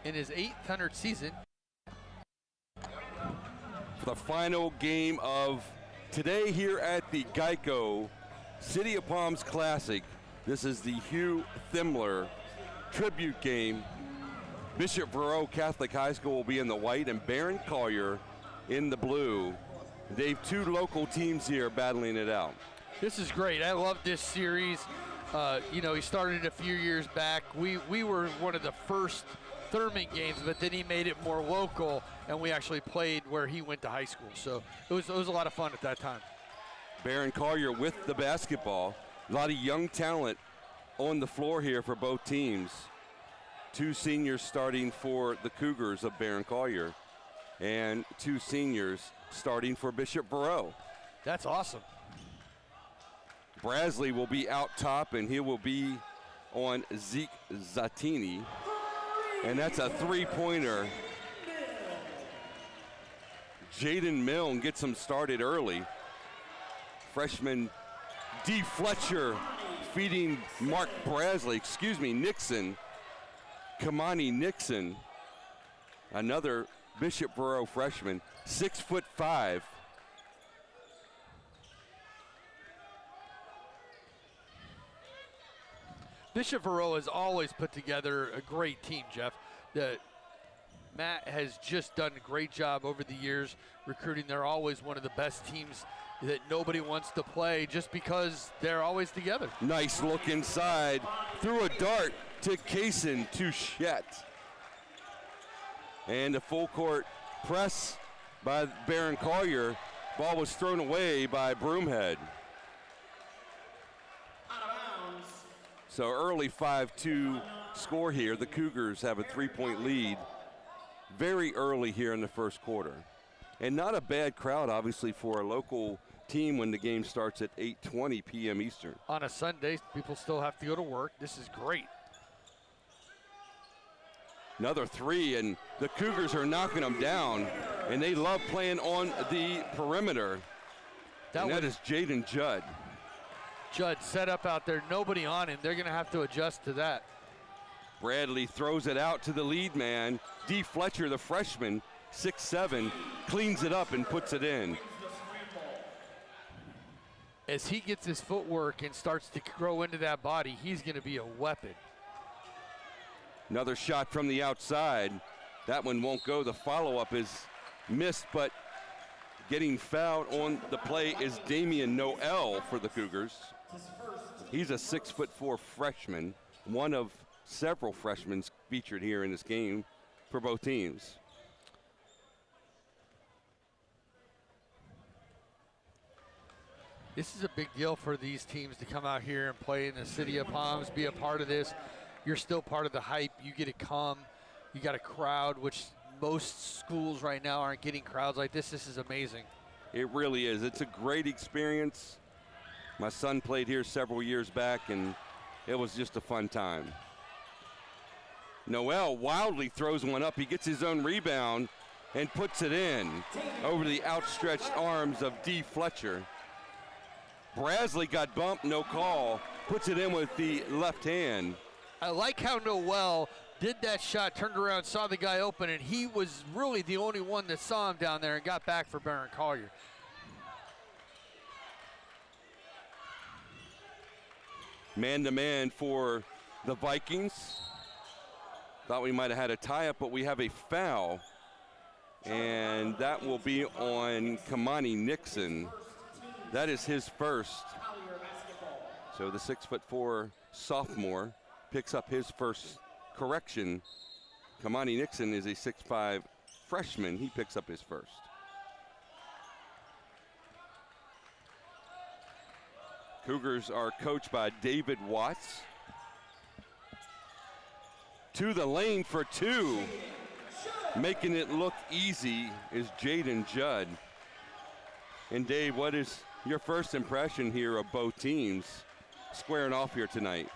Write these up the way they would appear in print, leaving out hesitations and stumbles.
in his 800th season. For the final game of today here at the Geico City of Palms Classic, this is the Hugh Thimler tribute game. Bishop Verot Catholic High School will be in the white and Barron Collier in the blue. Dave, two local teams here battling it out. This is great. I love this series. He started a few years back. We were one of the first Thurman games, but then he made it more local, and we actually played where he went to high school. So it was a lot of fun at that time. Barron Collier with the basketball. A lot of young talent on the floor here for both teams. Two seniors starting for the Cougars of Barron Collier, and two seniors starting for Bishop Verot. That's awesome. Brasley will be out top, and he will be on Zeke Zattini. And that's a three-pointer. Jaden Milne gets him started early. Freshman D. Fletcher feeding Nixon. Kamani Nixon, another Bishop Verot freshman, 6'5". Bishop Verot has always put together a great team, Jeff. Matt has just done a great job over the years recruiting. They're always one of the best teams that nobody wants to play just because they're always together. Nice look inside, threw a dart to Kaysen Touchette. And a full court press by Barron Collier. Ball was thrown away by Broomhead. So early 5-2 score here. The Cougars have a 3-point lead very early here in the first quarter. And not a bad crowd, obviously, for a local team when the game starts at 8:20 p.m. Eastern. On a Sunday, people still have to go to work. This is great. Another three, and the Cougars are knocking them down, and they love playing on the perimeter. That is Jaden Judd. Judd set up out there, nobody on him. They're going to have to adjust to that. Bradley throws it out to the lead man. D. Fletcher, the freshman, 6'7", cleans it up and puts it in. As he gets his footwork and starts to grow into that body, he's going to be a weapon. Another shot from the outside. That one won't go. The follow-up is missed, but getting fouled on the play is Damian Noel for the Cougars. He's a 6'4" freshman, one of several freshmen featured here in this game for both teams. This is a big deal for these teams to come out here and play in the City of Palms, be a part of this. You're still part of the hype. You get to come. You got a crowd, which most schools right now aren't getting crowds like this. This is amazing. It really is. It's a great experience. My son played here several years back, and it was just a fun time. Noel wildly throws one up. He gets his own rebound and puts it in over the outstretched arms of D. Fletcher. Brasley got bumped, no call. Puts it in with the left hand. I like how Noel did that shot, turned around, saw the guy open, and he was really the only one that saw him down there and got back for Barron Collier. Man-to-man for the Vikings. Thought we might have had a tie-up, but we have a foul. And that will be on Kamani Nixon. That is his first. So the 6'4" sophomore picks up his first correction. Kamani Nixon is a 6'5" freshman. He picks up his first. Cougars are coached by David Watts. To the lane for two. Making it look easy is Jaden Judd. And Dave, what is your first impression here of both teams squaring off here tonight?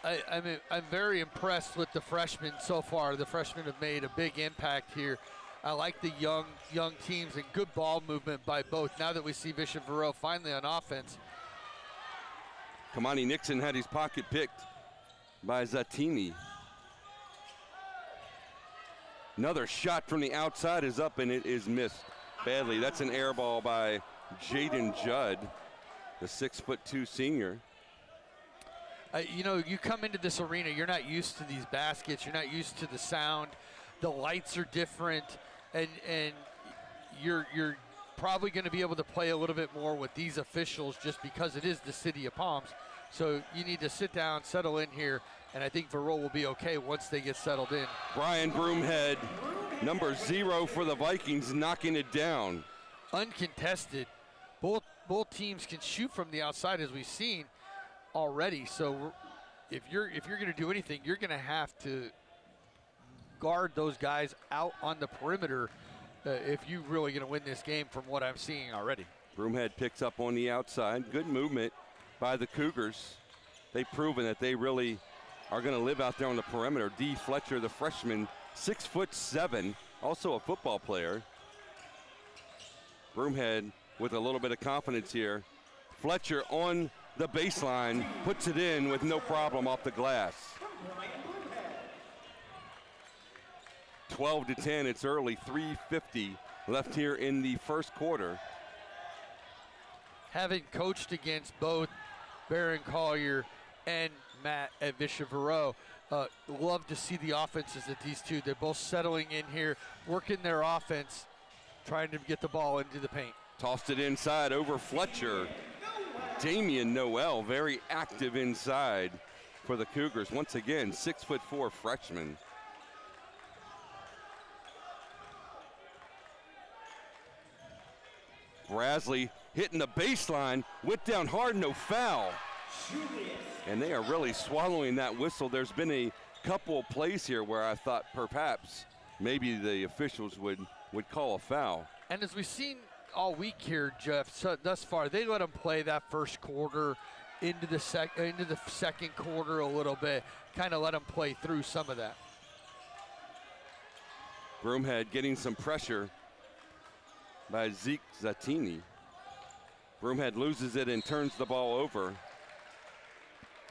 I'm very impressed with the freshmen so far. The freshmen have made a big impact here. I like the young teams and good ball movement by both. Now that we see Bishop Verot finally on offense. Kamani Nixon had his pocket picked by Zattini. Another shot from the outside is up, and it is missed badly. That's an air ball by Jaden Judd, the 6'2" senior. You know, you come into this arena, you're not used to these baskets, you're not used to the sound, the lights are different, and you're probably going to be able to play a little bit more with these officials just because it is the city of Palms. So you need to sit down, settle in here, and I think Verot will be okay once they get settled in. Brian Broomhead, number 0 for the Vikings, knocking it down. Uncontested. Both teams can shoot from the outside, as we've seen already. So if you're going to do anything, you're going to have to guard those guys out on the perimeter if you're really going to win this game from what I'm seeing already. Broomhead picks up on the outside. Good movement by the Cougars. They've proven that they really are going to live out there on the perimeter. D. Fletcher, the freshman, 6'7", also a football player. Broomhead with a little bit of confidence here. Fletcher on the baseline, puts it in with no problem off the glass. 12-10, it's early, 3:50 left here in the first quarter. Having coached against both Barron Collier and Matt at Bishop Verot, love to see the offenses at these two. They're both settling in here, working their offense, trying to get the ball into the paint. Tossed it inside over Fletcher. Damian Noel, very active inside for the Cougars. Once again, 6'4" freshman. Brasley hitting the baseline, went down hard, no foul. And they are really swallowing that whistle. There's been a couple plays here where I thought perhaps maybe the officials would call a foul. And as we've seen all week here, Jeff, so thus far, they let them play that first quarter into the second quarter a little bit, kind of let them play through some of that. Broomhead getting some pressure by Zeke Zatini. Broomhead loses it and turns the ball over.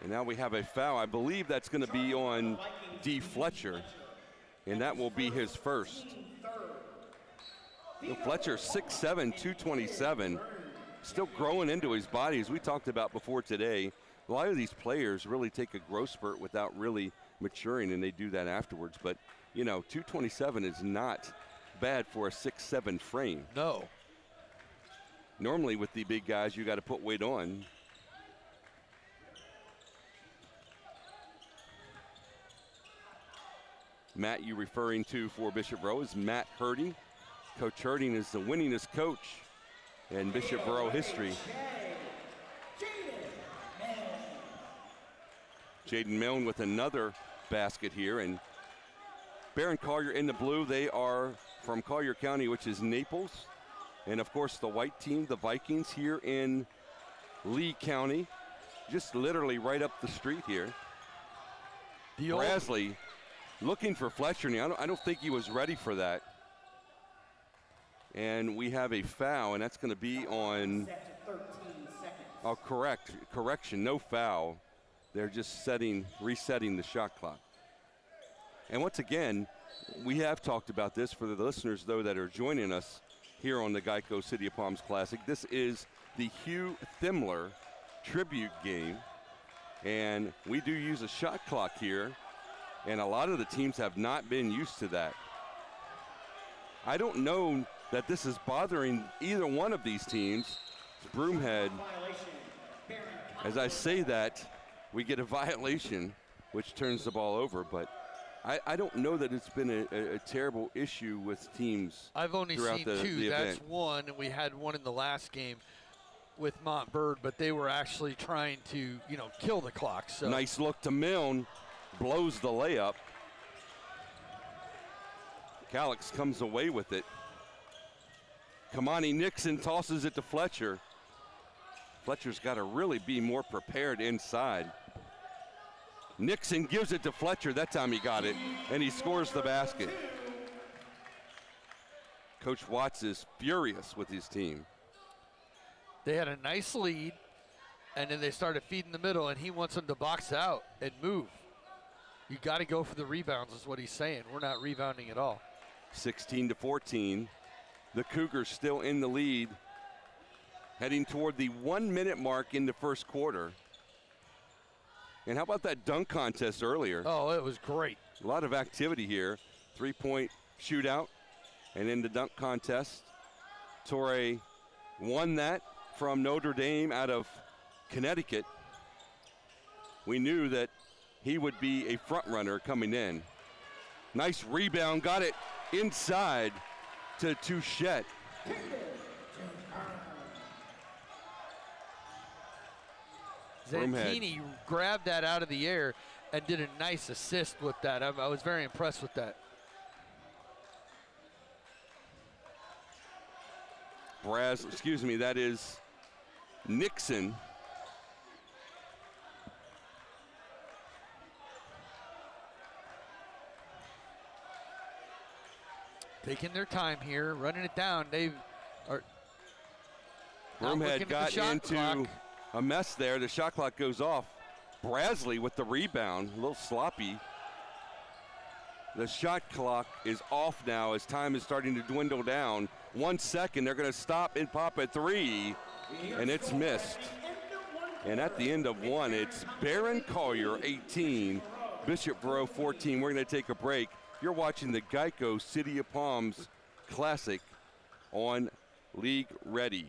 And now we have a foul. I believe that's going to be on D. Fletcher, and that will be his first. So Fletcher, 6'7", 227, still growing into his body, as we talked about before today. A lot of these players really take a growth spurt without really maturing, and they do that afterwards. But, you know, 227 is not bad for a 6'7" frame. No. Normally with the big guys, you got to put weight on. Matt, you referring to for Bishop Verot is Matt Herding. Coach Herding is the winningest coach in Bishop Verot history. Jaden Milne with another basket here, and Barron Collier in the blue. They are from Collier County, which is Naples. And of course the white team, the Vikings, here in Lee County, just literally right up the street here. Brasley looking for Fletcher. I don't think he was ready for that. And we have a foul, and that's going to be on, oh, correction, no foul. They're just resetting the shot clock. And once again, we have talked about this for the listeners, though, that are joining us here on the Geico City of Palms Classic. This is the Hugh Thimler tribute game, and we do use a shot clock here, and a lot of the teams have not been used to that. I don't know that this is bothering either one of these teams. Broomhead, as I say that, we get a violation, which turns the ball over, but I don't know that it's been a terrible issue with teams. I've only seen two. The That's event. one, and we had one in the last game with Montbird, but they were actually trying to, kill the clock. So nice look to Milne, blows the layup. Calix comes away with it. Kamani Nixon tosses it to Fletcher. Fletcher's got to really be more prepared inside. Nixon gives it to Fletcher. That time he got it, and he scores the basket. Coach Watts is furious with his team. They had a nice lead, and then they started feeding the middle, and he wants them to box out and move. You got to go for the rebounds is what he's saying. We're not rebounding at all. 16-14. The Cougars still in the lead, heading toward the 1 minute mark in the first quarter. And how about that dunk contest earlier? Oh, it was great. A lot of activity here. 3-point shootout and in the dunk contest. Torrey won that from Notre Dame out of Connecticut. We knew that he would be a front runner coming in. Nice rebound, got it inside to Touchette. Zantini grabbed that out of the air and did a nice assist with that. I was very impressed with that. That is Nixon. Taking their time here, running it down. They are. Broomhead got into clock. A mess there. The shot clock goes off. Brasley with the rebound, a little sloppy. The shot clock is off now as time is starting to dwindle down. 1 second, they're going to stop and pop a three, and it's missed. And at the end of one, it's Barron Collier, 18, Bishop Verot, 14. We're going to take a break. You're watching the Geico City of Palms Classic on League Ready.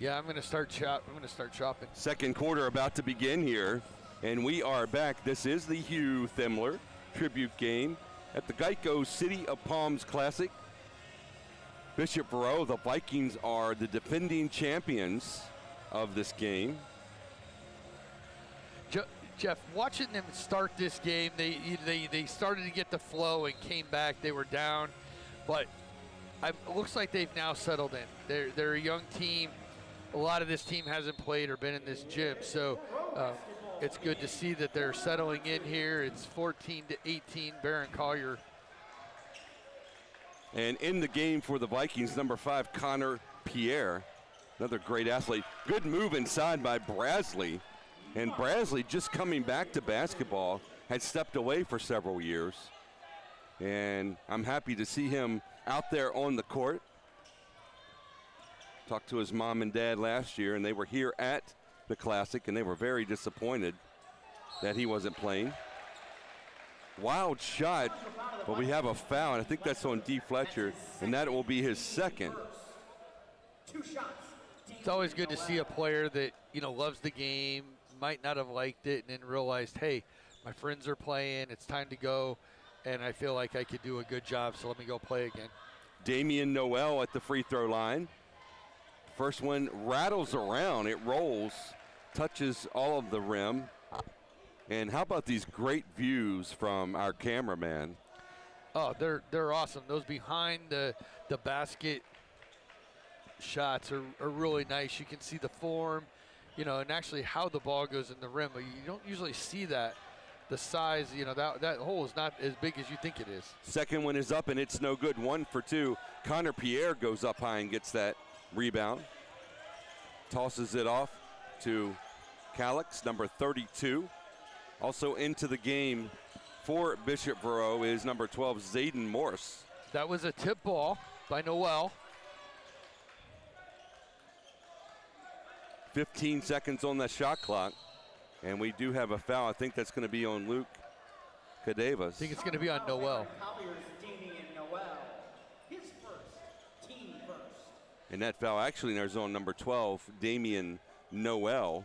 Yeah, I'm going to start shopping. Second quarter about to begin here, and we are back. This is the Hugh Thimler tribute game at the Geico City of Palms Classic. Bishop Verot, the Vikings are the defending champions of this game. Jeff, watching them start this game, they started to get the flow and came back. They were down, but it looks like they've now settled in. They're a young team. A lot of this team hasn't played or been in this gym, so it's good to see that they're settling in here. It's 14-18, Barron Collier. And in the game for the Vikings, number 5, Connor Pierre, another great athlete. Good move inside by Brasley. And Brasley, just coming back to basketball, had stepped away for several years. And I'm happy to see him out there on the court. Talked to his mom and dad last year, and they were here at the Classic, and they were very disappointed that he wasn't playing. Wild shot, but we have a foul, and I think that's on D. Fletcher, and that will be his second. It's always good to see a player that, loves the game, might not have liked it, and then realized, hey, my friends are playing, it's time to go, and I feel like I could do a good job, so let me go play again. Damian Noel at the free throw line. First one rattles around, it rolls, touches all of the rim. And how about these great views from our cameraman? Oh, they're awesome. Those behind the basket shots are really nice. You can see the form, and actually how the ball goes in the rim. But you don't usually see that. The size, that hole is not as big as you think it is. Second one is up, and it's no good. 1 for 2. Connor Pierre goes up high and gets that rebound. Tosses it off to Calix, number 32. Also into the game for Bishop Verot is number 12, Zayden Morse. That was a tip ball by Noel. 15 seconds on that shot clock, and we do have a foul. I think that's going to be on Luke Cadevas. I think it's going to be on Noel. And that foul actually in our zone number 12, Damian Noel.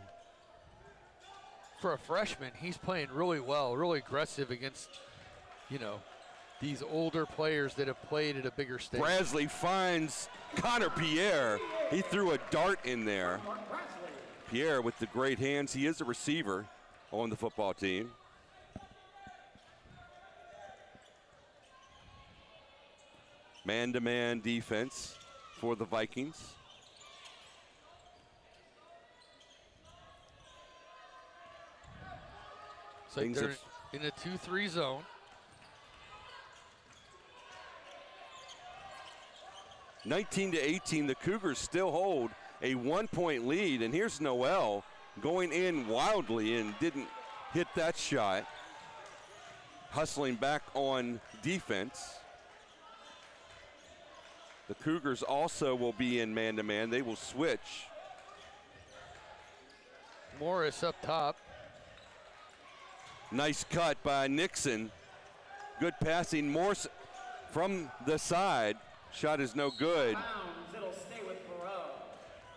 For a freshman, he's playing really well, really aggressive against, these older players that have played at a bigger stage. Brasley finds Connor Pierre. He threw a dart in there. Pierre with the great hands. He is a receiver on the football team. Man-to-man defense for the Vikings. So they're in a 2-3 zone. (19-18), the Cougars still hold a 1-point lead, and here's Noel going in wildly and didn't hit that shot. Hustling back on defense. The Cougars also will be in man-to-man. They will switch. Morris up top. Nice cut by Nixon. Good passing. Morse from the side. Shot is no good. It'll stay with Verot.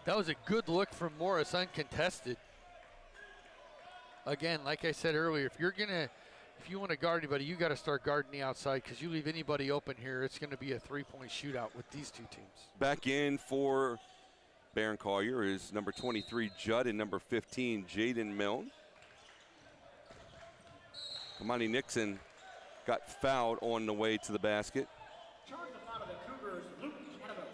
That was a good look from Morris, uncontested. Again, like I said earlier, if you want to guard anybody, you got to start guarding the outside, because you leave anybody open here, it's going to be a three-point shootout with these two teams. Back in for Barron Collier is number 23, Judd, and number 15, Jaden Milne. Kamani Nixon got fouled on the way to the basket. Charge the foul of the Cougars, Luke Catavos.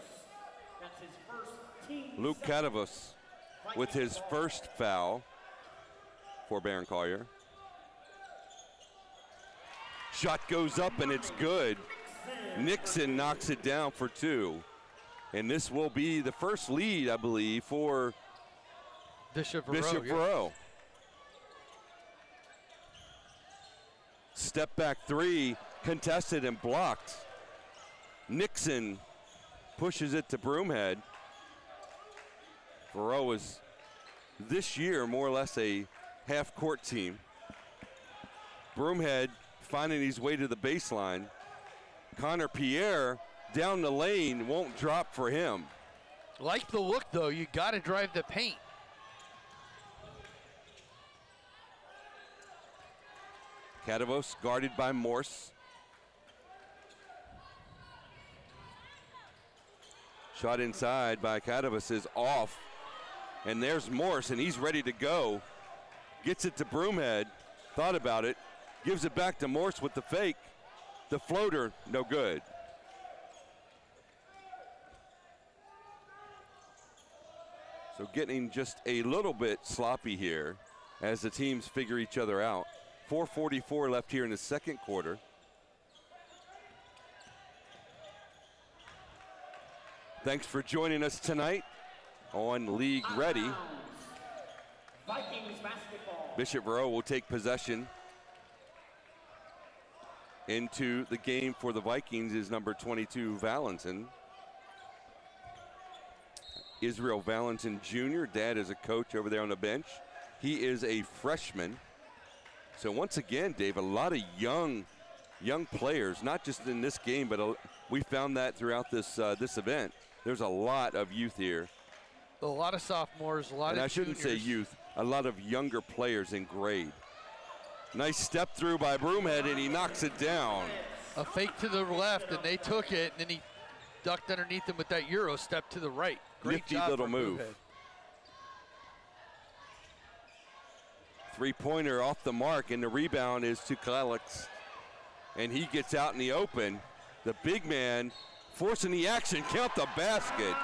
That's his first team. Luke Catavos with his first foul for Barron Collier. Shot goes up and it's good. Nixon knocks it down for two. And this will be the first lead, I believe, for Bishop Verot. Step back three, contested and blocked. Nixon pushes it to Broomhead. Verot is this year more or less a half-court team. Broomhead finding his way to the baseline. Connor Pierre down the lane, won't drop for him. Like the look, though. You got to drive the paint. Catavos guarded by Morse. Shot inside by Catavos is off. And there's Morse, and he's ready to go. Gets it to Broomhead. Thought about it. Gives it back to Morse with the fake. The floater, no good. So getting just a little bit sloppy here as the teams figure each other out. 4:44 left here in the second quarter. Thanks for joining us tonight on League Ready. Vikings basketball. Bishop Verot will take possession. Into the game for the Vikings is number 22, Valentin. Israel Valentin Jr., dad is a coach over there on the bench. He is a freshman. So once again, Dave, a lot of young players, not just in this game, but we found that throughout this event. There's a lot of youth here. A lot of sophomores, a lot and of I shouldn't juniors. say youth, a lot of younger players in grade. Nice step through by Broomhead, and he knocks it down. A fake to the left, and they took it, and then he ducked underneath him with that Euro step to the right. Great Nifty job little from move. Broomhead. Three-pointer off the mark, and the rebound is to Kalix. And he gets out in the open. The big man forcing the action, count the basket.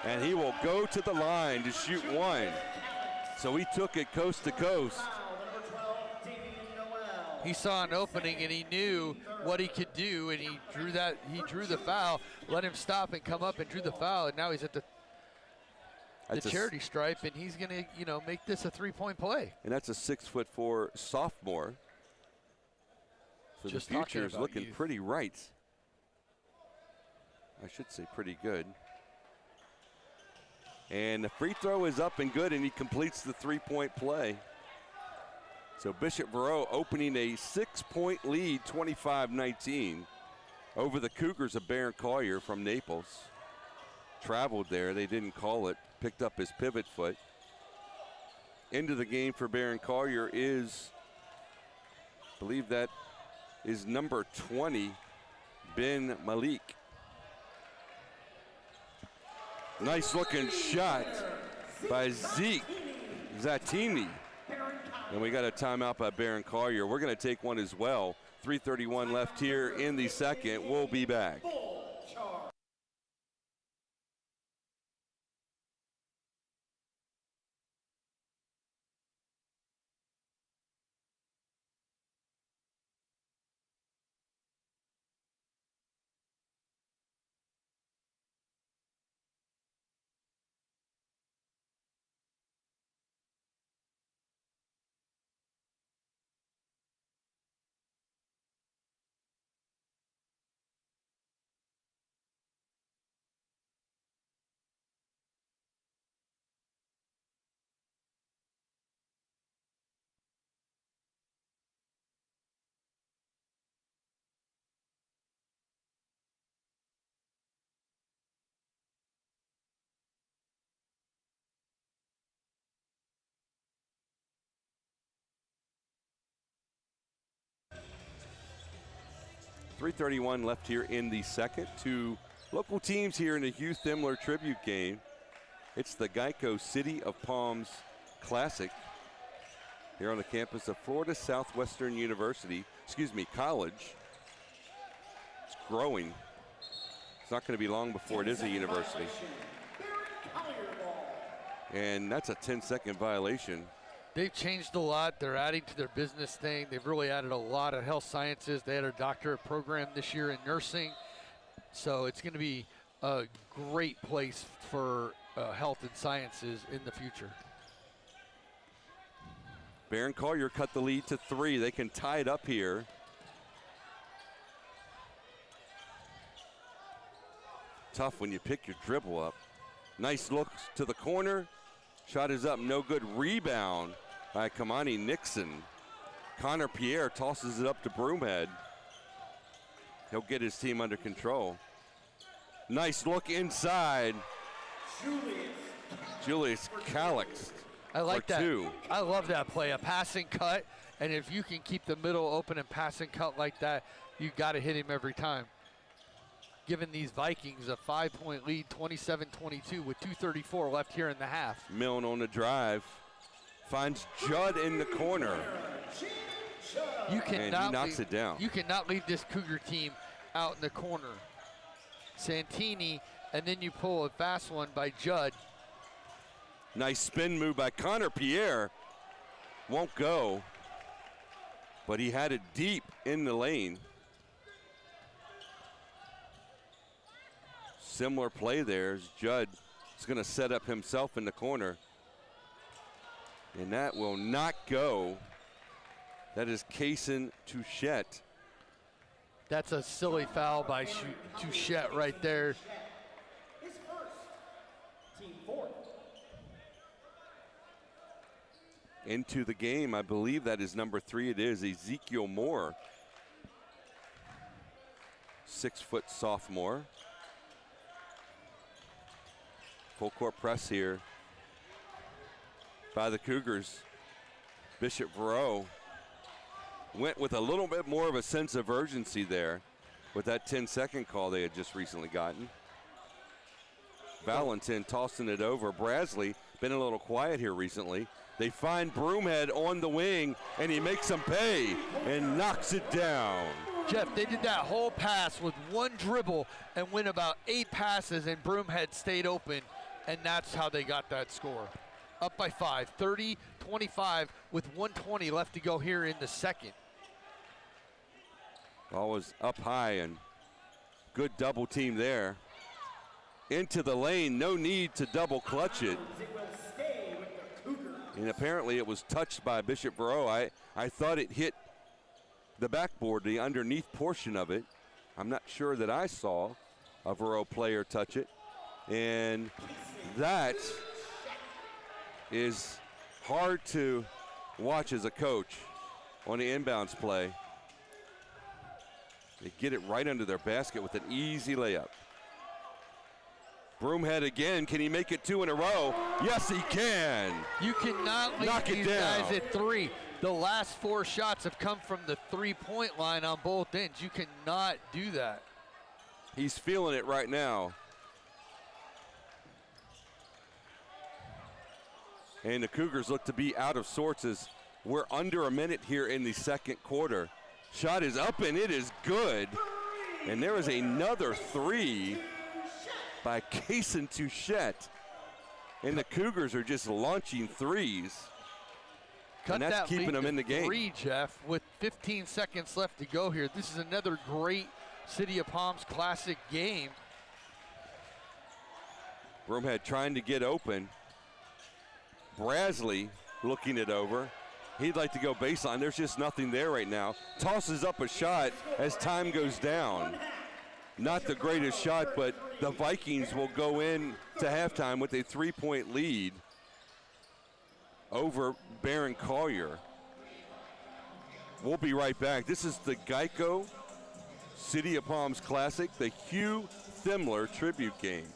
And he will go to the line to shoot one. So he took it coast to coast. He saw an opening and he knew what he could do, and he drew the foul, let him stop and come up and drew the foul, and now he's at the charity stripe, and he's going to, make this a three-point play. And that's a 6'4" sophomore. So Just the future is looking youth. pretty right. I should say pretty good. And the free throw is up and good, and he completes the three-point play. So Bishop Verot opening a 6-point lead, 25-19, over the Cougars of Barron Collier from Naples. Traveled there, they didn't call it, picked up his pivot foot. Into the game for Barron Collier is, I believe that is number 20, Ben Malik. Nice looking shot by Zeke Zattini. And we got a timeout by Barron Collier. We're going to take one as well. 3:31 left here in the second. We'll be back. 3:31 left here in the second. Two local teams here in the Hugh Thimler tribute game. It's the Geico City of Palms Classic here on the campus of Florida Southwestern College. It's growing. It's not going to be long before it is a university. And that's a 10-second violation. They've changed a lot. They're adding to their business thing. They've really added a lot of health sciences. They had a doctorate program this year in nursing. So it's going to be a great place for health and sciences in the future. Barron Collier cut the lead to 3. They can tie it up here. Tough when you pick your dribble up. Nice look to the corner. Shot is up, no good. Rebound by Kamani Nixon. Connor Pierre tosses it up to Broomhead. He'll get his team under control. Nice look inside. Julius Calix. I like that. 2. I love that play, a passing cut. And if you can keep the middle open and passing cut like that, you got to hit him every time. Giving these Vikings a 5-point lead, 27-22 with 2:34 left here in the half. Milne on the drive. Finds Judd in the corner. You cannot and he knocks it down. You cannot leave this Cougar team out in the corner. Santini, and then you pull a fast one by Judd. Nice spin move by Connor Pierre. Won't go, but he had it deep in the lane. Similar play there as Judd is going to set up himself in the corner. And that will not go. That is Kaysen Touchette. That's a silly foul by Touchette right there. His first, team 4. Into the game, I believe that is number 3. It is Ezekiel Moore. 6-foot sophomore. Full court press here by the Cougars. Bishop Verot went with a little bit more of a sense of urgency there with that 10-second call they had just recently gotten. Valentin tossing it over. Brasley been a little quiet here recently. They find Broomhead on the wing, and he makes them pay and knocks it down. Jeff, they did that whole pass with one dribble and went about 8 passes, and Broomhead stayed open, and that's how they got that score. Up by 5, 30-25 with 1:20 left to go here in the second. Ball was up high and good double team there. Into the lane, no need to double clutch it. And apparently it was touched by Bishop Verot. I thought it hit the backboard, the underneath portion of it. I'm not sure that I saw a Verot player touch it. And that is hard to watch as a coach. on the inbounds play. They get it right under their basket with an easy layup. Broomhead again. Can he make it 2 in a row? Yes, he can. You cannot leave Knock it these down. guys at 3. The last 4 shots have come from the 3-point line on both ends. You cannot do that. He's feeling it right now. And the Cougars look to be out of sorts as we're under a minute here in the second quarter. Shot is up and it is good. And there is another 3 by Kaysen Touchette. And the Cougars are just launching threes. And that's keeping them in the game. 3, Jeff, with 15 seconds left to go here. This is another great City of Palms Classic game. Broomhead trying to get open. Brasley looking it over. He'd like to go baseline. There's just nothing there right now. Tosses up a shot as time goes down. Not the greatest shot, but the Vikings will go in to halftime with a 3-point lead over Barron Collier. We'll be right back. This is the Geico City of Palms Classic, the Hugh Thimler tribute game.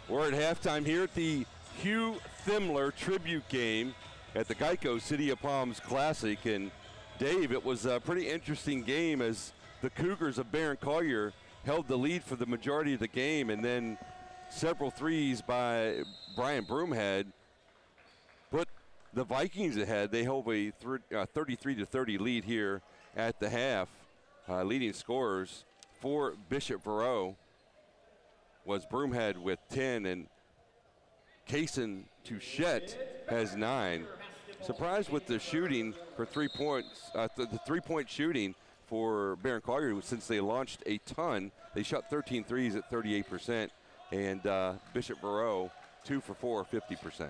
We're at halftime here at the Hugh Thimler tribute game at the Geico City of Palms Classic. And Dave, it was a pretty interesting game as the Cougars of Barron Collier held the lead for the majority of the game, and then several threes by Brian Broomhead put the Vikings ahead. They held a 33-30 lead here at the half. Leading scorers for Bishop Verot was Broomhead with 10, and Kaysen Touchette has 9. Surprised with the shooting for 3 points, the three-point shooting for Barron Collier since they launched a ton. They shot 13 threes at 38%, and Bishop Verot 2 for 4, 50%.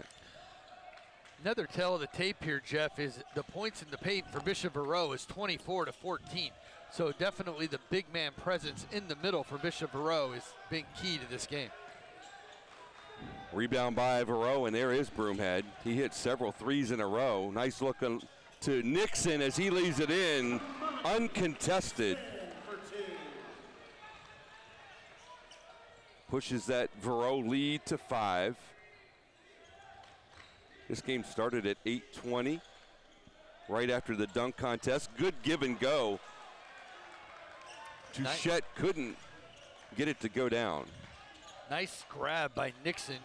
Another tell of the tape here, Jeff, is the points in the paint for Bishop Verot is 24-14. So definitely the big man presence in the middle for Bishop Verot is being key to this game. Rebound by Verot, and there is Broomhead. He hit several threes in a row. Nice look to Nixon as he leaves it in, uncontested. Pushes that Verot lead to 5. This game started at 8:20, right after the dunk contest. Good give and go. Touchette couldn't get it to go down. Nice grab by Nixon.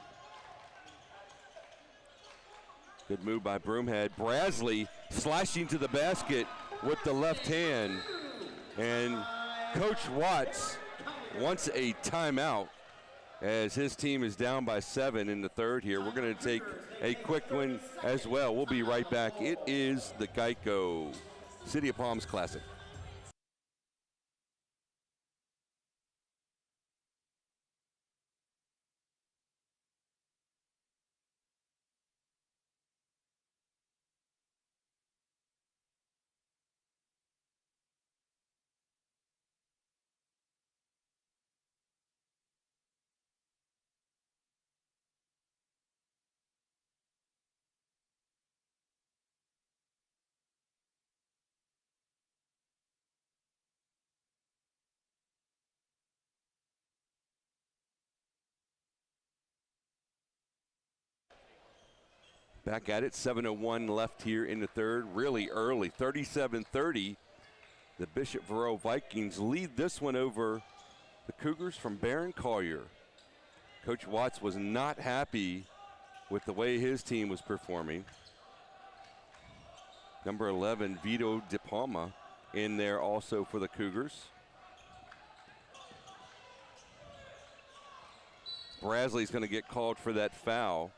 Good move by Broomhead. Brasley slashing to the basket with the left hand. And Coach Watts wants a timeout as his team is down by 7 in the third here. We're going to take a quick one as well. We'll be right back. It is the Geico City of Palms Classic. Back at it, 7:01 left here in the third, really early, 37-30. The Bishop Verot Vikings lead this one over the Cougars from Barron Collier. Coach Watts was not happy with the way his team was performing. Number 11, Vito De Palma, in there also for the Cougars. Brasley's going to get called for that foul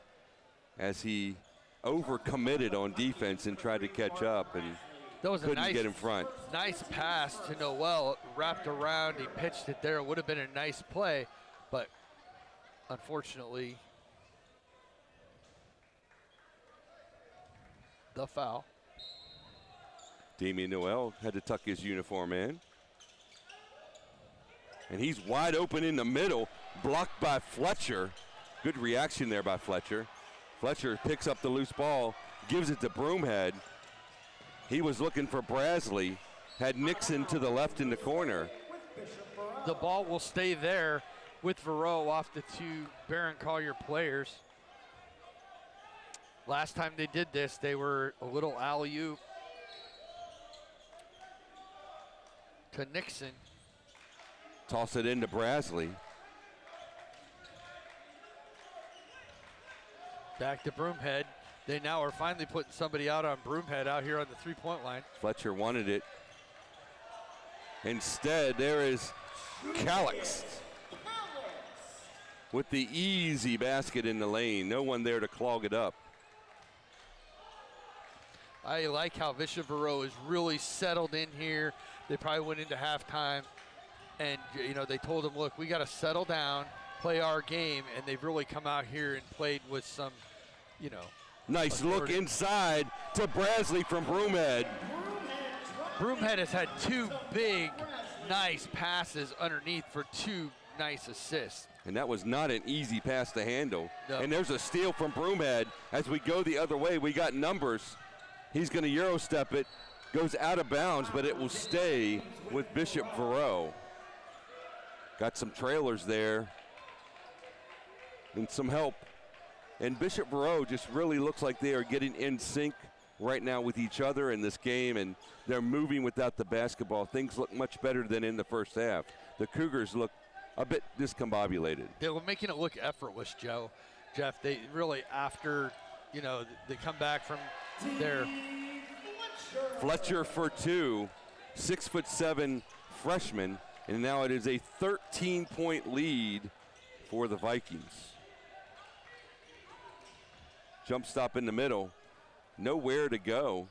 as he overcommitted on defense and tried to catch up and that was couldn't get in front. Nice pass to Noel, wrapped around, he pitched it there. It would have been a nice play, but unfortunately, the foul. Damian Noel had to tuck his uniform in. And he's wide open in the middle, blocked by Fletcher. Good reaction there by Fletcher. Fletcher picks up the loose ball, gives it to Broomhead. He was looking for Brasley, had Nixon to the left in the corner. The ball will stay there with Verot off the 2 Barron Collier players. Last time they did this, they were a little alley-oop to Nixon. Toss it into Brasley. Back to Broomhead. They now are finally putting somebody out on Broomhead out here on the 3-point line. Fletcher wanted it. Instead, there is Calix with the easy basket in the lane. No one there to clog it up. I like how Bishop Verot is really settled in here. They probably went into halftime and, you know, they told him, look, we got to settle down, play our game, and they've really come out here and played with some, you know. Nice look inside to Brasley from Broomhead. Broomhead has had 2 big, nice passes underneath for 2 nice assists. And that was not an easy pass to handle. No. And there's a steal from Broomhead. As we go the other way, we got numbers. He's going to Euro step it, goes out of bounds, but it will stay with Bishop Verot. Got some trailers there. and some help. And Bishop Verot just really looks like they are getting in sync right now with each other in this game, and they're moving without the basketball. Things look much better than in the first half. The Cougars look a bit discombobulated. They were making it look effortless, Jeff. They really, after, they come back from their Fletcher for two, 6'7" freshman, and now it is a 13-point lead for the Vikings. Jump stop in the middle, nowhere to go.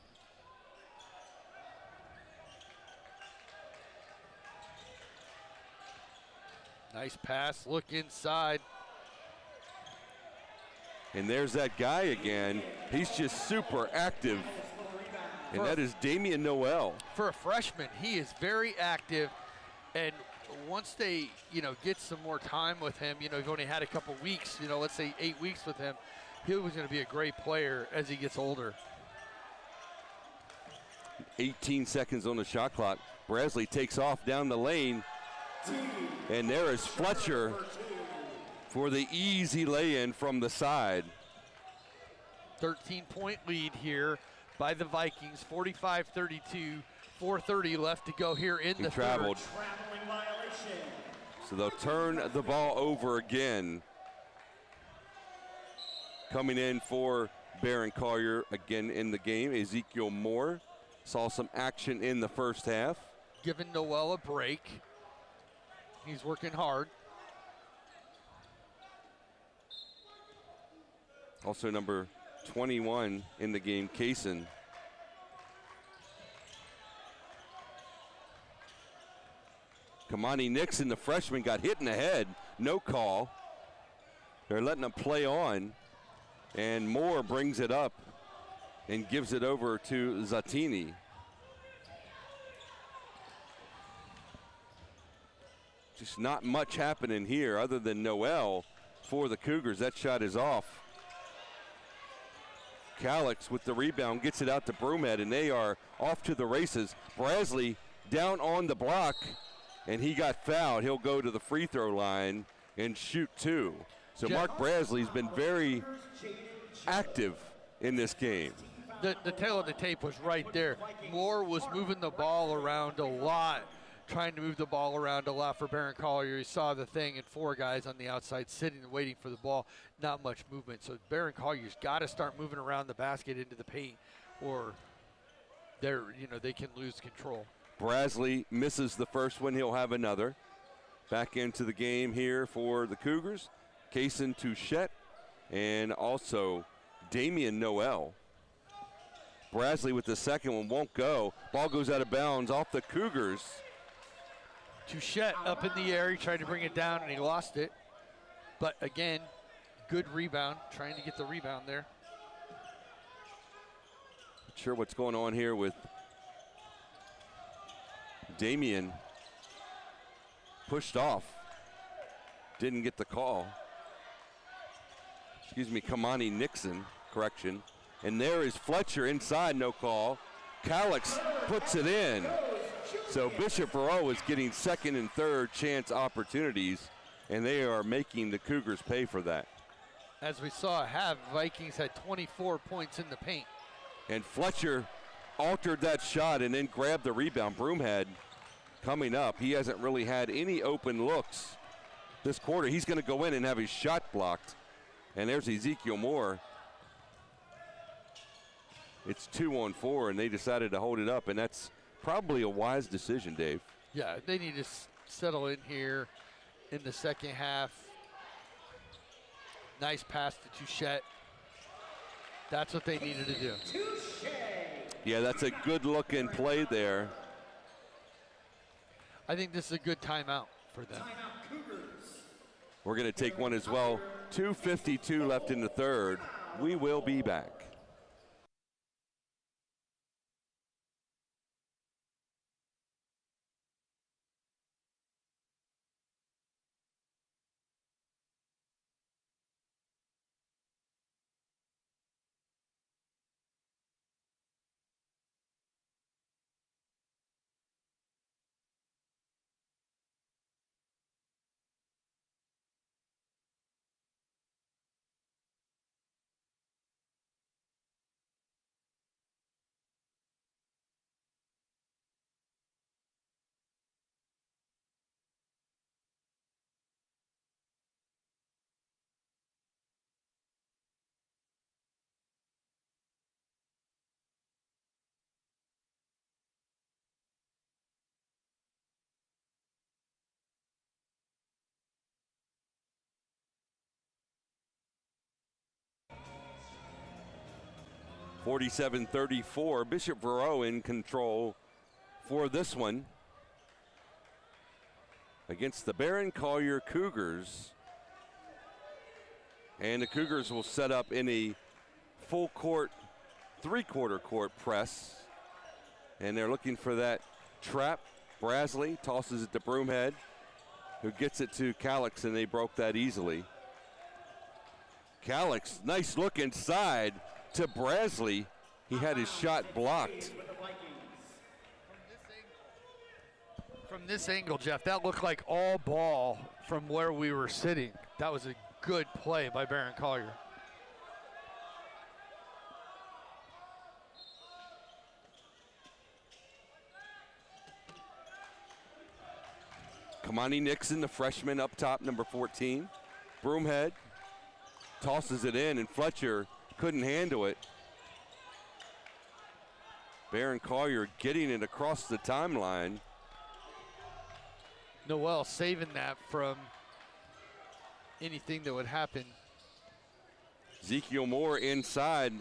Nice pass, look inside. And there's that guy again. He's just super active. And that is Damian Noel. For a freshman, he is very active. And once they, get some more time with him, you've only had a couple weeks, let's say 8 weeks with him, he was going to be a great player as he gets older. 18 seconds on the shot clock. Brasley takes off down the lane. And there is Fletcher for the easy lay-in from the side. 13-point lead here by the Vikings, 45-32, 4:30 left to go here in the traveled. third. Traveling violation. So they'll turn the ball over again. Coming in for Barron Collier again in the game, Ezekiel Moore. Saw some action in the first half. Giving Noel a break. He's working hard. Also number 21 in the game, Kaysen. Kamani Nixon, the freshman, got hit in the head. No call. They're letting him play on. And Moore brings it up and gives it over to Zatini. Just not much happening here other than Noel for the Cougars. That shot is off. Calix with the rebound gets it out to Broomhead, and they are off to the races. Brasley down on the block, and he got fouled. He'll go to the free throw line and shoot two. So Mark Brasley's been very active in this game. The tail of the tape was right there. Moore was moving the ball around a lot, trying to move the ball around a lot for Barron Collier. He saw the thing and four guys on the outside sitting and waiting for the ball. Not much movement. So Barron Collier's got to start moving around the basket into the paint, or they can lose control. Brasley misses the first one. He'll have another. Back into the game here for the Cougars. Kaysen Touchette and also Damian Noel. Brasley with the second one won't go. Ball goes out of bounds off the Cougars. Touchette up in the air. He tried to bring it down and he lost it. But again, good rebound, trying to get the rebound there. Not sure what's going on here with Damian. Pushed off. Didn't get the call. Excuse me, Kamani Nixon, correction. And there is Fletcher inside, no call. Calix puts it in. So Bishop Verot is getting second and third chance opportunities, and they are making the Cougars pay for that. As we saw at half, Vikings had 24 points in the paint. And Fletcher altered that shot and then grabbed the rebound. Broomhead coming up. He hasn't really had any open looks this quarter. He's going to go in and have his shot blocked. And there's Ezekiel Moore. It's 2-on-4, and they decided to hold it up, and that's probably a wise decision, Dave. Yeah, they need to settle in here in the second half. Nice pass to Touchette. That's what they needed to do. Yeah, that's a good-looking play there. I think this is a good timeout for them. We're going to take one as well. 2:52 left in the third. We will be back. 47-34. Bishop Verot in control for this one against the Barron Collier Cougars. And the Cougars will set up in a full court, three-quarter court press. And they're looking for that trap. Brasley tosses it to Broomhead, who gets it to Calix, and they broke that easily. Calix, nice look inside to Brasley. He had his shot blocked. From this angle, Jeff, that looked like all ball from where we were sitting. That was a good play by Barron Collier. Kamani Nixon, the freshman up top, number 14. Broomhead tosses it in, and Fletcher couldn't handle it. Barron Collier getting it across the timeline. Noel saving that from anything that would happen. Ezekiel Moore inside.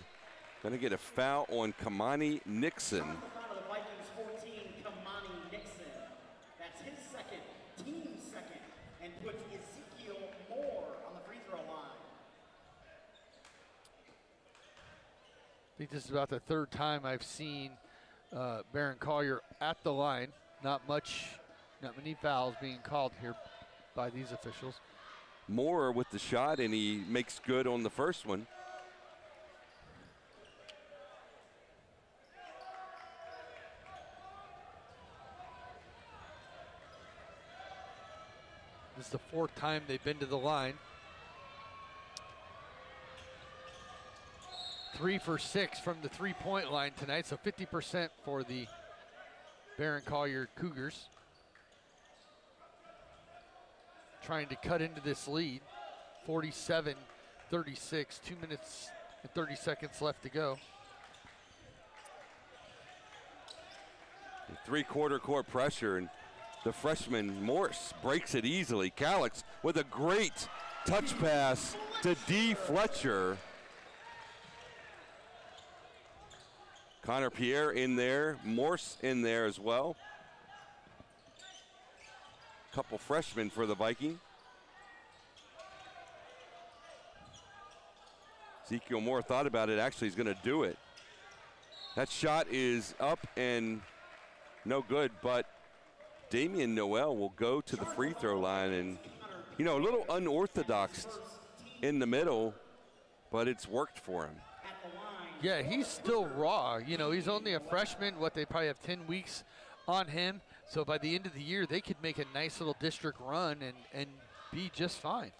Going to get a foul on Kamani Nixon. I think this is about the third time I've seen Barron Collier at the line. Not many fouls being called here by these officials. Moore with the shot, and he makes good on the first one. This is the fourth time they've been to the line. 3 for 6 from the three-point line tonight, so 50% for the Barron Collier Cougars. Trying to cut into this lead. 47-36, 2 minutes and 30 seconds left to go. Three-quarter court pressure, and the freshman Morse breaks it easily. Calix with a great touch pass to D. Fletcher. Connor Pierre in there, Morse in there as well. Couple freshmen for the Viking. Ezekiel Moore thought about it, actually he's gonna do it. That shot is up and no good, but Damian Noel will go to the free throw line, and a little unorthodox in the middle, but it's worked for him. Yeah, he's still raw. He's only a freshman. They probably have 10 weeks on him. So by the end of the year, they could make a nice little district run and be just fine.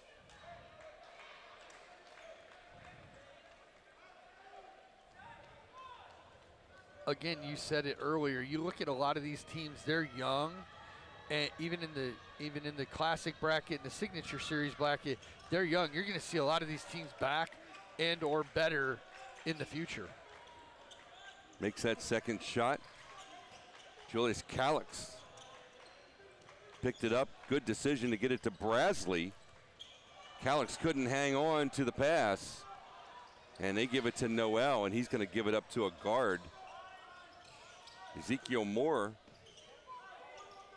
Again, you said it earlier. You look at a lot of these teams; they're young, and even in the classic bracket and the signature series bracket, they're young. You're going to see a lot of these teams back and/or better in the future. Makes that second shot. Julius Calix picked it up. Good decision to get it to Brasley. Calix couldn't hang on to the pass, and they give it to Noel, and he's going to give it up to a guard. Ezekiel Moore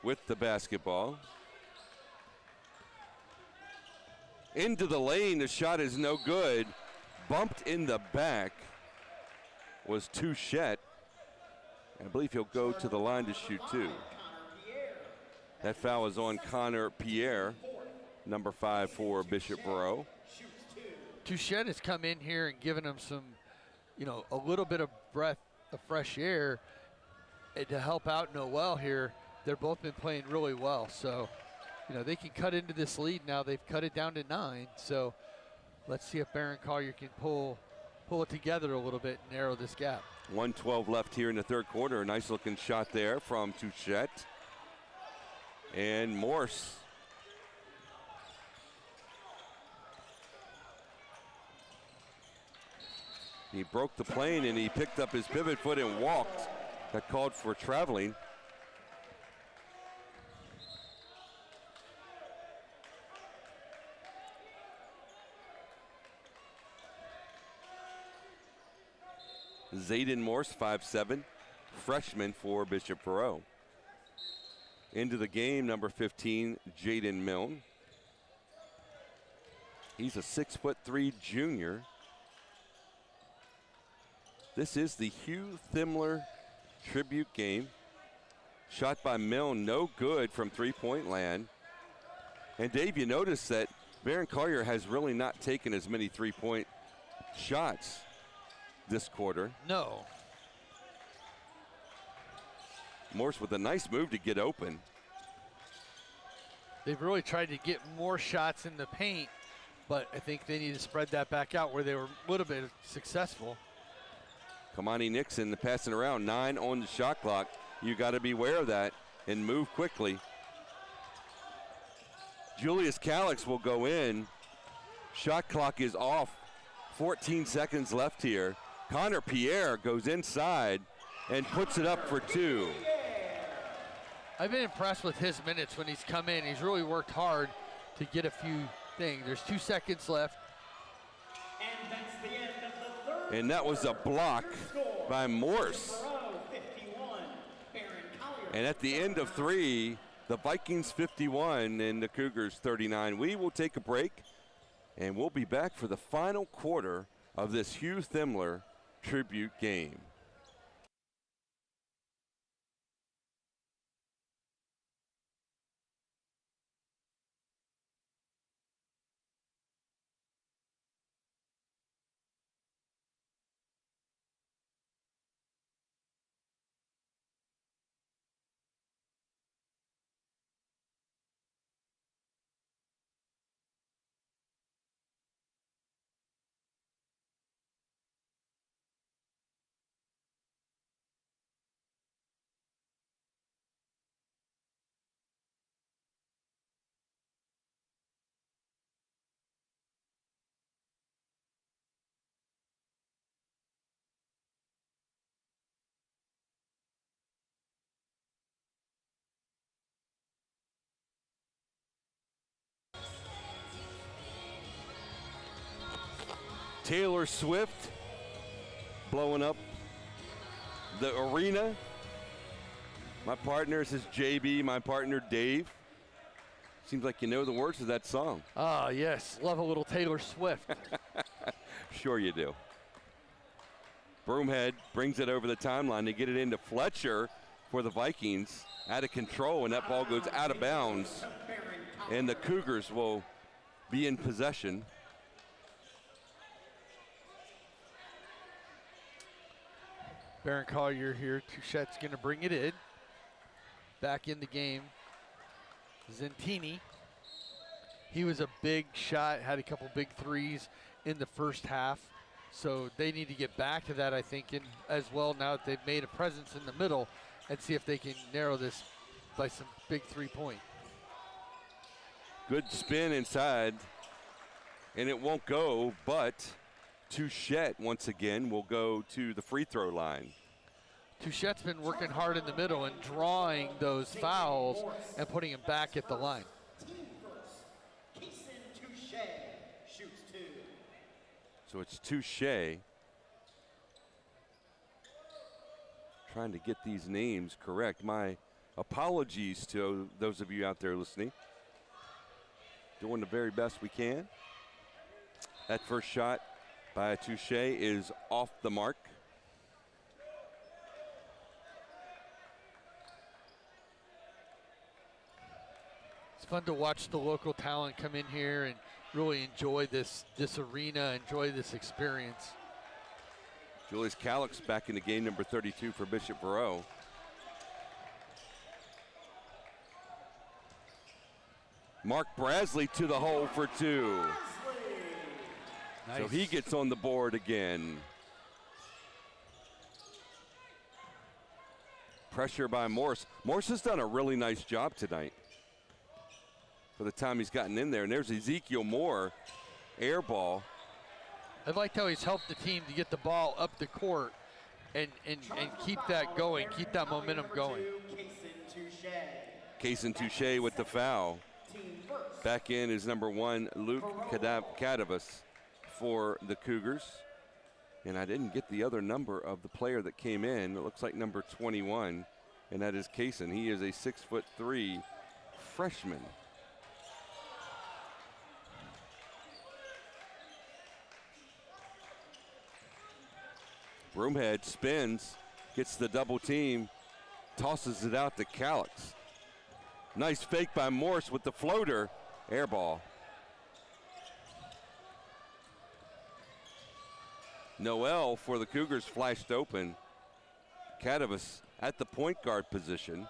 with the basketball. Into the lane, the shot is no good. Bumped in the back was Touchette. I believe he'll go to the line to shoot two. That foul is on Connor Pierre, number 5 for Bishop Verot. Touchette has come in here and given him some, a little bit of breath of fresh air to help out Noel here. They've both been playing really well, so they can cut into this lead now. They've cut it down to 9, so let's see if Barron Collier can pull it together a little bit and narrow this gap. 1:12 left here in the third quarter. A nice looking shot there from Touchette. And Morse. He broke the plane and he picked up his pivot foot and walked. Got called for traveling. Zayden Morse, 5'7", freshman for Bishop Verot. Into the game, number 15, Jaden Milne. He's a 6'3" junior. This is the Hugh Thimler tribute game. Shot by Milne, no good from three-point land. And Dave, you notice that Barron Collier has really not taken as many three-point shots this quarter. No. Morse with a nice move to get open. They've really tried to get more shots in the paint, but I think they need to spread that back out where they were a little bit successful. Kamani Nixon passing around, 9 on the shot clock. You got to be aware of that and move quickly. Julius Calix will go in. Shot clock is off. 14 seconds left here. Connor Pierre goes inside and puts it up for 2. I've been impressed with his minutes when he's come in. He's really worked hard to get a few things. There's 2 seconds left. And that's the end of the third. And that was a block by Morse. Verot 51, Barron Collier. And at the end of 3, the Vikings 51 and the Cougars 39. We will take a break, and we'll be back for the final quarter of this Hugh Thimler tribute game. Taylor Swift blowing up the arena. My partner is JB, my partner Dave. Seems like you know the words of that song. Ah, yes. Love a little Taylor Swift. Sure you do. Broomhead brings it over the timeline to get it into Fletcher for the Vikings. Out of control, and that ball goes out of bounds. And the Cougars will be in possession. Barron Collier here. Touchette's going to bring it in. Back in the game. Zentini. He was a big shot, had a couple big threes in the first half. So they need to get back to that, I think, as well now that they've made a presence in the middle, and see if they can narrow this by some big 3-point. Good spin inside, and it won't go, but Touchette once again will go to the free throw line. Touchette's been working hard in the middle and drawing those fouls and putting him back at the line. Team first. Kaysen Touche shoots 2. So it's Touche. Trying to get these names correct. My apologies to those of you out there listening. Doing the very best we can. That first shot by Touche is off the mark. It's fun to watch the local talent come in here and really enjoy this arena, enjoy this experience. Julius Calix back in the game, number 32 for Bishop Verot. Mark Brasley to the hole for 2. Nice. So he gets on the board again. Pressure by Morse. Morse has done a really nice job tonight for the time he's gotten in there. And there's Ezekiel Moore, air ball. I liked how he's helped the team to get the ball up the court and keep that going, keep that momentum going. Kaysen Touche with the foul. Back in is number 1, Luke Cadavas for the Cougars. And I didn't get the other number of the player that came in. It looks like number 21, and that is Kaysen. He is a 6'3" freshman. Broomhead spins, gets the double team, tosses it out to Calix. Nice fake by Morse with the floater, air ball. Noel for the Cougars flashed open. Cadavas at the point guard position.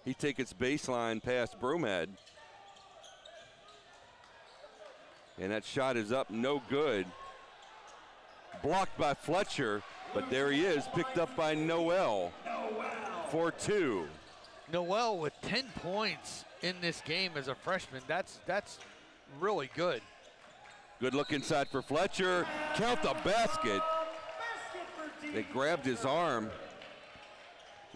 He takes baseline past Broomhead. And that shot is up, no good. Blocked by Fletcher, but there he is, picked up by Noel for 2. Noel with 10 points in this game as a freshman. That's really good. Good look inside for Fletcher. Count the basket. They grabbed his arm.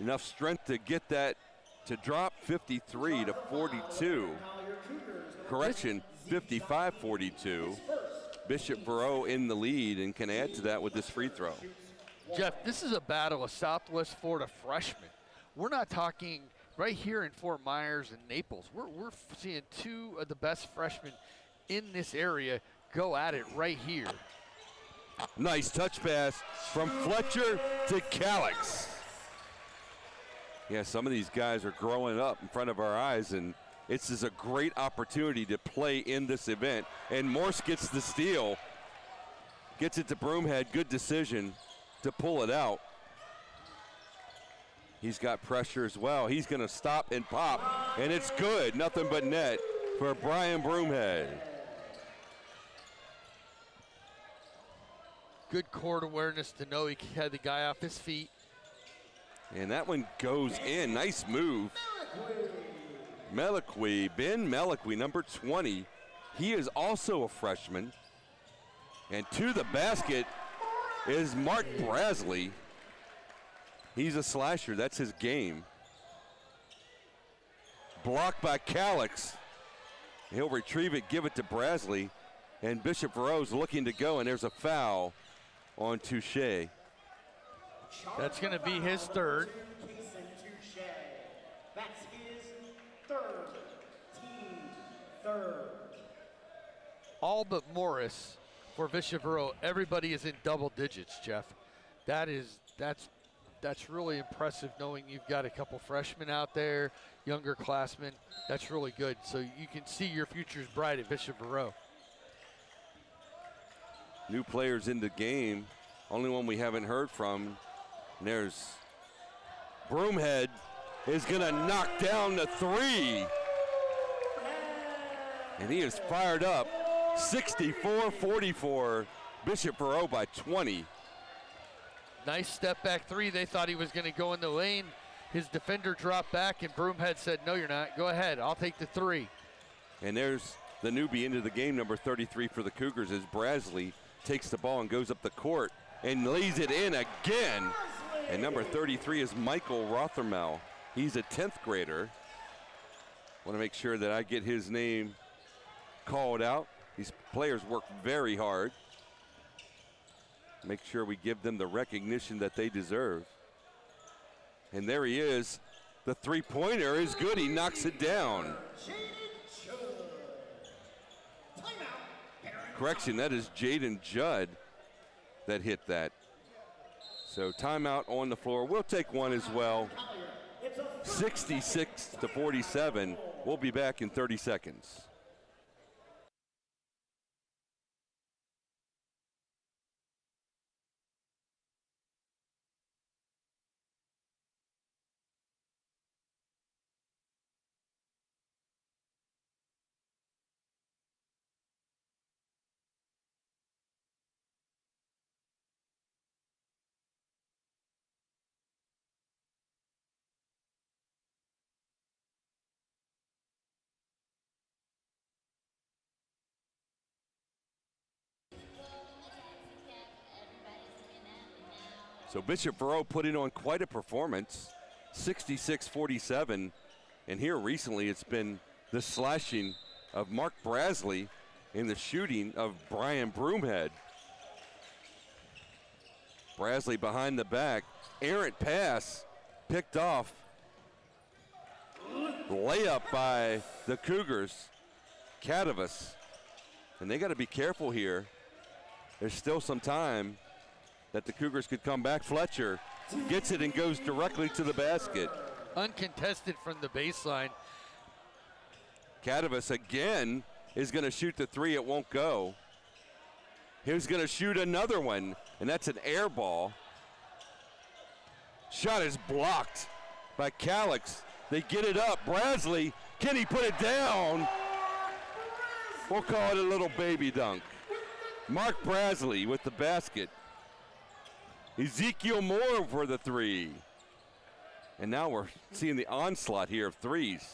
Enough strength to get that to drop. 53-42. Correction, 55-42. Bishop Verot in the lead and can add to that with this free throw. Jeff, this is a battle of Southwest Florida freshmen. We're not talking right here in Fort Myers and Naples. We're seeing 2 of the best freshmen in this area go at it right here. Nice touch pass from Fletcher to Calix. Yeah, some of these guys are growing up in front of our eyes, and this is a great opportunity to play in this event. And Morse gets the steal, gets it to Broomhead. Good decision to pull it out. He's got pressure as well. He's going to stop and pop, and it's good. Nothing but net for Brian Broomhead. Good court awareness to know he had the guy off his feet. And that one goes in. Nice move. Meliqui, Ben Meliqui, number 20. He is also a freshman. And to the basket is Mark Brasley. He's a slasher. That's his game. Blocked by Calix. He'll retrieve it, give it to Brasley. And Bishop Verot's looking to go, and there's a foul on Touche. That's going to be his third. That's his third. Team third. All but Morris for Bishop Verot. Everybody is in double digits, Jeff. That's really impressive knowing you've got a couple freshmen out there, younger classmen. That's really good. So you can see your future's bright at Bishop Verot. New players in the game. Only one we haven't heard from. And there's Broomhead is going to knock down the 3. And he is fired up. 64-44. Bishop Verot by 20. Nice step back 3. They thought he was going to go in the lane. His defender dropped back, and Broomhead said, no, you're not. Go ahead. I'll take the 3. And there's the newbie into the game, number 33 for the Cougars, as Brasley takes the ball and goes up the court and lays it in again. And number 33 is Michael Rothermel. He's a 10th grader. Want to make sure that I get his name called out. These players work very hard. Make sure we give them the recognition that they deserve. And there he is. The three-pointer is good. He knocks it down. Correction, that is Jaden Judd that hit that. So timeout on the floor. We'll take one as well. 66-47. We'll be back in 30 seconds. So Bishop Verot put in on quite a performance, 66-47. And here recently it's been the slashing of Mark Brasley in the shooting of Brian Broomhead. Brasley behind the back. Errant pass picked off. Layup by the Cougars. Catavas. And they got to be careful here. There's still some time that the Cougars could come back. Fletcher gets it and goes directly to the basket. Uncontested from the baseline. Catavas again is going to shoot the three. It won't go. He's going to shoot another one, and that's an air ball. Shot is blocked by Calix. They get it up. Brasley, can he put it down? We'll call it a little baby dunk. Mark Brasley with the basket. Ezekiel Moore for the three. And now we're seeing the onslaught here of threes.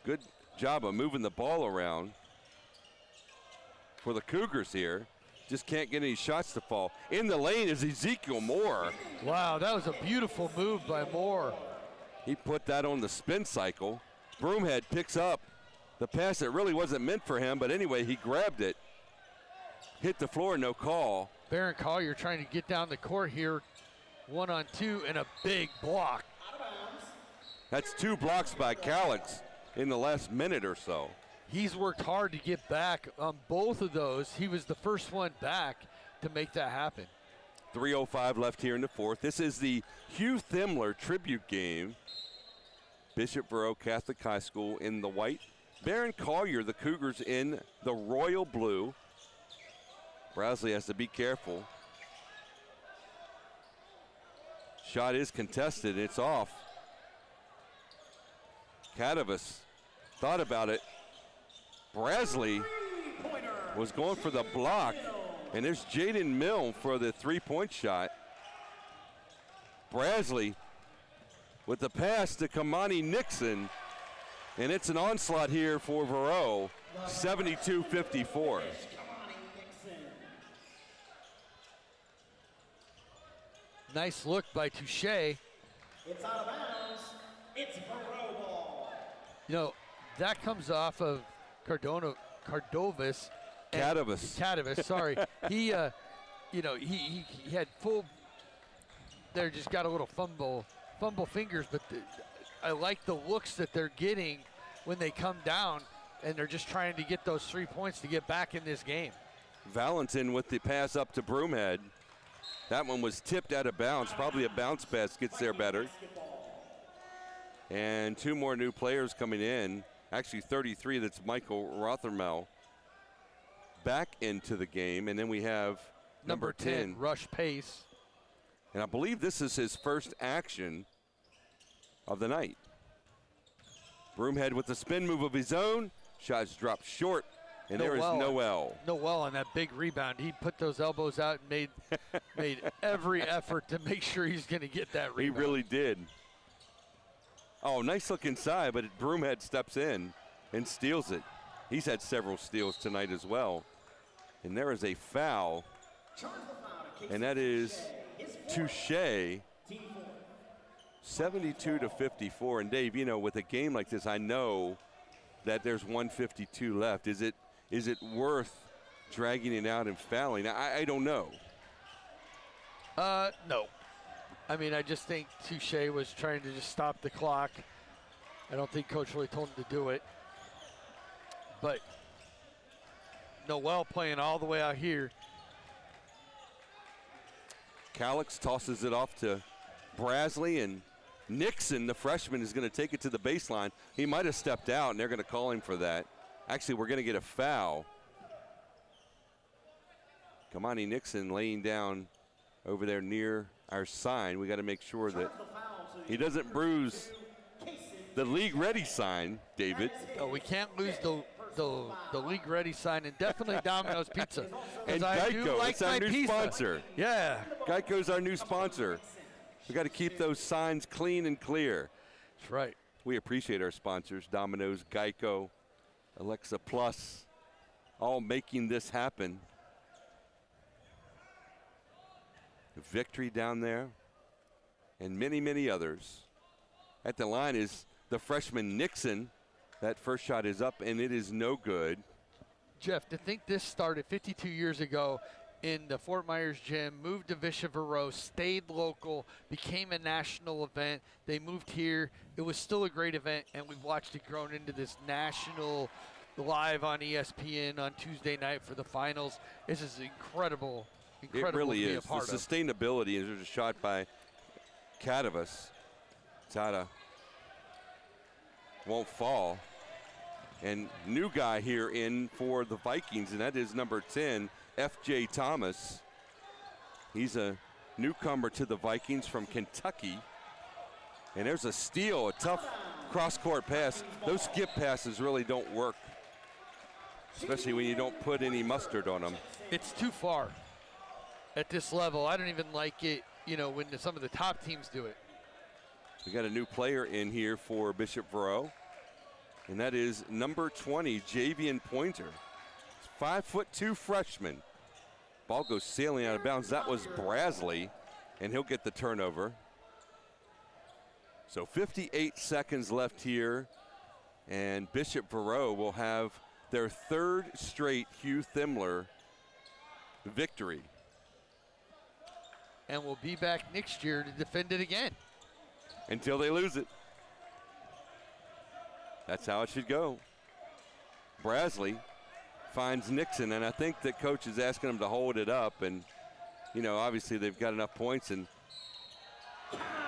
Good job of moving the ball around for the Cougars here. Just can't get any shots to fall. In the lane is Ezekiel Moore. Wow, that was a beautiful move by Moore. He put that on the spin cycle. Broomhead picks up the pass that really wasn't meant for him, but anyway, he grabbed it. Hit the floor, no call. Barron Collier trying to get down the court here. 1-on-2 and a big block. That's 2 blocks by Calix in the last minute or so. He's worked hard to get back on both of those. He was the first one back to make that happen. 3:05 left here in the fourth. This is the Hugh Thimler tribute game. Bishop Verot Catholic High School in the white. Barron Collier, the Cougars, in the royal blue. Brasley has to be careful. Shot is contested. It's off. Catavas thought about it. Brasley was going for the block. And there's Jaden Milne for the three-point shot. Brasley with the pass to Kamani Nixon. And it's an onslaught here for Verot, 72-54. Nice look by Touche. It's out of bounds. It's Verot ball. You know, that comes off of Cardovas. Catavas, sorry. He, you know, he had full, there just got a little fumble fingers, but I like the looks that they're getting when they come down, and they're just trying to get those 3 points to get back in this game. Valentin with the pass up to Broomhead. That one was tipped out of bounds. Probably a bounce pass gets there better. And 2 more new players coming in. Actually 33, that's Michael Rothermel back into the game. And then we have number 10, Rush Pace. And I believe this is his first action of the night. Broomhead with the spin move of his own. Shots dropped short. And there is Noel. Noel on that big rebound. He put those elbows out and made every effort to make sure he's going to get that rebound. He really did. Oh, nice look inside, but Broomhead steps in and steals it. He's had several steals tonight as well. And there is a foul. And that is Touche. 72-54. And Dave, you know, with a game like this, I know that there's 152 left. Is it worth dragging it out and fouling? I don't know. No. I mean, I just think Touche was trying to just stop the clock. I don't think Coach really told him to do it. But Noel playing all the way out here. Calix tosses it off to Brasley, and Nixon, the freshman, is going to take it to the baseline. He might have stepped out, and they're going to call him for that. Actually, we're going to get a foul. Kamani Nixon laying down over there near our sign. We got to make sure that he doesn't bruise the league-ready sign, David. Oh, we can't lose the league-ready sign, and definitely Domino's Pizza. And Geico, it's our new sponsor. Yeah. Geico's our new sponsor. We got to keep those signs clean and clear. That's right. We appreciate our sponsors, Domino's, Geico, Alexa Plus, all making this happen. Victory down there, and many, many others. At the line is the freshman Nixon. That first shot is up, and it is no good. Jeff, to think this started 52 years ago in the Fort Myers gym, moved to Bishop Verot, stayed local, became a national event. They moved here. It was still a great event, and we've watched it grow into this national, live on ESPN on Tuesday night for the finals. This is incredible, incredible It really to be is. a part The of. sustainability, and there's a shot by Cadavas. Tata won't fall. And new guy here in for the Vikings, and that is number 10, F.J. Thomas. He's a newcomer to the Vikings from Kentucky. And there's a steal, a tough cross-court pass. Those skip passes really don't work, especially when you don't put any mustard on them. It's too far at this level. I don't even like it, you know, when some of the top teams do it. We got a new player in here for Bishop Verot, and that is number 20, Javian Pointer. 5'2" freshman. Ball goes sailing out of bounds. That was Brasley, and he'll get the turnover. So 58 seconds left here, and Bishop Verot will have their third straight Hugh Thimler victory. And we'll be back next year to defend it again. Until they lose it. That's how it should go. Brasley finds Nixon, and I think the coach is asking him to hold it up, and you know, obviously they've got enough points, and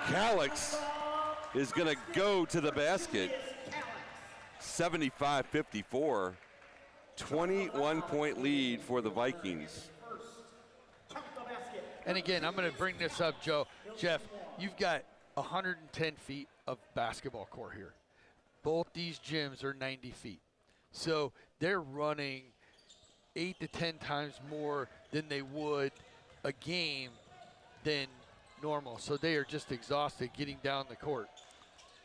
Calix is going to go to the basket. 75-54, 21-point lead for the Vikings. And again, I'm going to bring this up, Jeff, you've got 110 feet of basketball court here. Both these gyms are 90 feet. So they're running 8 to 10 times more than they would a game than normal. So they are just exhausted getting down the court.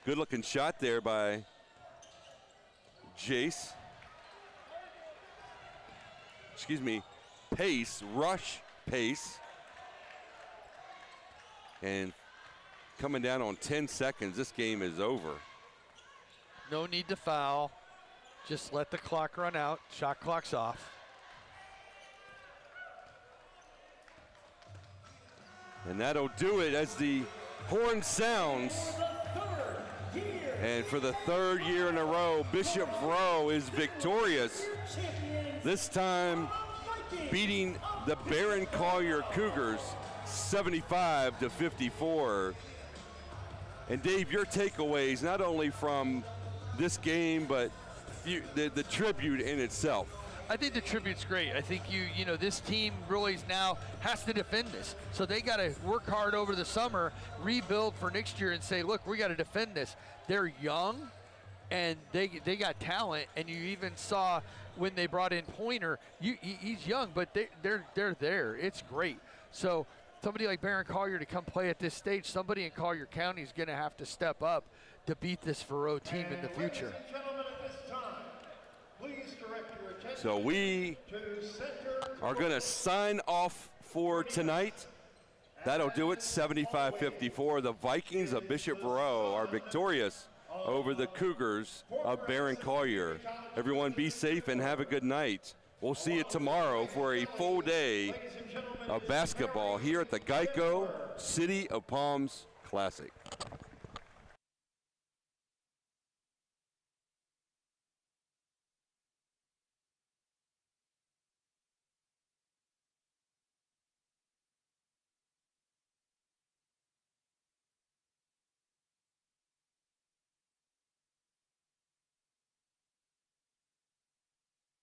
Good looking shot there by Jace. Excuse me, Pace, Rush Pace. And coming down on 10 seconds, this game is over. No need to foul. Just let the clock run out. Shot clock's off. And that'll do it as the horn sounds. And for the third year in a row, Bishop Verot is victorious. This time beating the Barron Collier Cougars 75-54. And Dave, your takeaways, not only from this game, but the tribute in itself. I think the tribute's great. I think you know, this team really now has to defend this. So they got to work hard over the summer, rebuild for next year, and say, look, we got to defend this. They're young, and they got talent. And you even saw when they brought in Pointer, he's young, but they're there. It's great. So somebody like Barron Collier to come play at this stage, somebody in Collier County is going to have to step up to beat this Verot team in the future. So we are going to sign off for tonight. That'll do it, 75-54. The Vikings of Bishop Verot are victorious over the Cougars of Barron Collier. Everyone be safe and have a good night. We'll see you tomorrow for a full day of basketball here at the Geico City of Palms Classic.